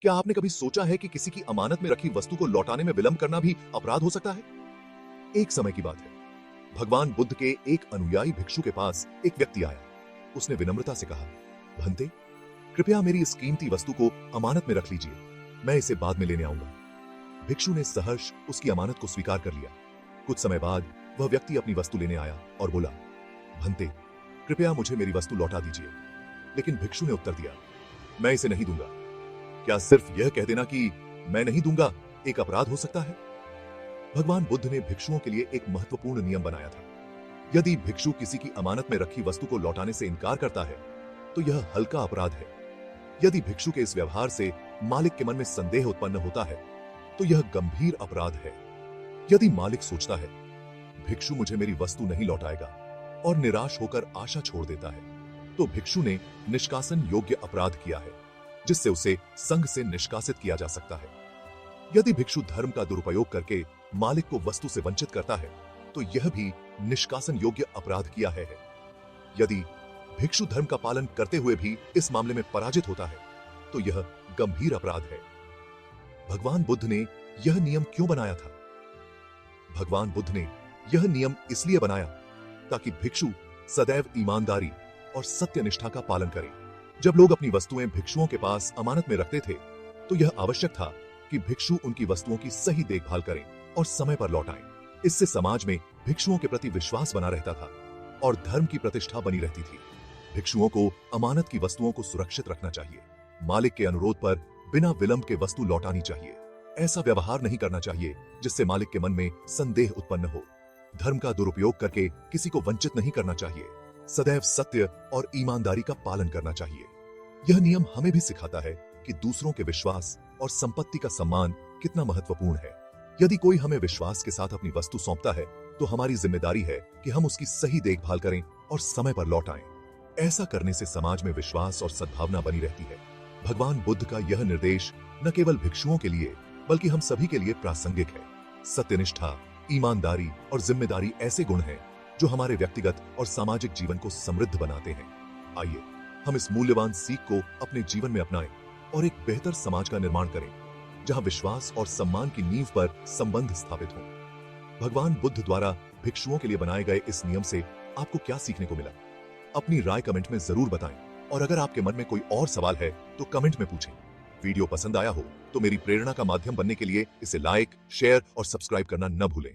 क्या आपने कभी सोचा है कि किसी की अमानत में रखी वस्तु को लौटाने में विलंब करना भी अपराध हो सकता है? एक समय की बात है, भगवान बुद्ध के एक अनुयायी भिक्षु के पास एक व्यक्ति आया। उसने विनम्रता से कहा, भंते, कृपया मेरी इस कीमती वस्तु को अमानत में रख लीजिए, मैं इसे बाद में लेने आऊंगा। भिक्षु ने सहर्ष उसकी अमानत को स्वीकार कर लिया। कुछ समय बाद वह व्यक्ति अपनी वस्तु लेने आया और बोला, भंते, कृपया मुझे मेरी वस्तु लौटा दीजिए। लेकिन भिक्षु ने उत्तर दिया, मैं इसे नहीं दूंगा। क्या सिर्फ यह कह देना कि मैं नहीं दूंगा एक अपराध हो सकता है? भगवान बुद्ध ने भिक्षुओं के लिए एक महत्वपूर्ण नियम बनाया था। यदि भिक्षु किसी की अमानत में रखी वस्तु को लौटाने से इनकार करता है तो यह हल्का अपराध है। यदि भिक्षु के इस व्यवहार से मालिक के मन में संदेह उत्पन्न होता है तो यह गंभीर अपराध है। यदि मालिक सोचता है भिक्षु मुझे मेरी वस्तु नहीं लौटाएगा और निराश होकर आशा छोड़ देता है, तो भिक्षु ने निष्कासन योग्य अपराध किया है, जिससे उसे संघ से निष्कासित किया जा सकता है। यदि भिक्षु धर्म का दुरुपयोग करके मालिक को वस्तु से वंचित करता है तो यह भी निष्कासन योग्य अपराध किया है। यदि भिक्षु धर्म का पालन करते हुए भी इस मामले में पराजित होता है तो यह गंभीर अपराध है। भगवान बुद्ध ने यह नियम क्यों बनाया था? भगवान बुद्ध ने यह नियम इसलिए बनाया ताकि भिक्षु सदैव ईमानदारी और सत्यनिष्ठा का पालन करें। जब लोग अपनी वस्तुएं भिक्षुओं के पास अमानत में रखते थे तो यह आवश्यक था कि भिक्षु उनकी वस्तुओं की सही देखभाल करें और समय पर लौटाएं। इससे समाज में भिक्षुओं के प्रति विश्वास बना रहता था और धर्म की प्रतिष्ठा बनी रहती थी। भिक्षुओं को अमानत की वस्तुओं को सुरक्षित रखना चाहिए। मालिक के अनुरोध पर बिना विलंब के वस्तु लौटानी चाहिए। ऐसा व्यवहार नहीं करना चाहिए जिससे मालिक के मन में संदेह उत्पन्न हो। धर्म का दुरुपयोग करके किसी को वंचित नहीं करना चाहिए। सदैव सत्य और ईमानदारी का पालन करना चाहिए। यह नियम हमें भी सिखाता है कि दूसरों के विश्वास और संपत्ति का सम्मान कितना महत्वपूर्ण है। यदि कोई हमें विश्वास के साथ अपनी वस्तु सौंपता है तो हमारी जिम्मेदारी है कि हम उसकी सही देखभाल करें और समय पर लौटाएं। ऐसा करने से समाज में विश्वास और सद्भावना बनी रहती है। भगवान बुद्ध का यह निर्देश न केवल भिक्षुओं के लिए बल्कि हम सभी के लिए प्रासंगिक है। सत्यनिष्ठा, ईमानदारी और जिम्मेदारी ऐसे गुण हैं जो हमारे व्यक्तिगत और सामाजिक जीवन को समृद्ध बनाते हैं। आइए हम इस मूल्यवान सीख को अपने जीवन में अपनाएं और एक बेहतर समाज का निर्माण करें जहां विश्वास और सम्मान की नींव पर संबंध स्थापित हों। भगवान बुद्ध द्वारा भिक्षुओं के लिए बनाए गए इस नियम से आपको क्या सीखने को मिला? अपनी राय कमेंट में जरूर बताएं और अगर आपके मन में कोई और सवाल है तो कमेंट में पूछें। वीडियो पसंद आया हो तो मेरी प्रेरणा का माध्यम बनने के लिए इसे लाइक, शेयर और सब्सक्राइब करना न भूलें।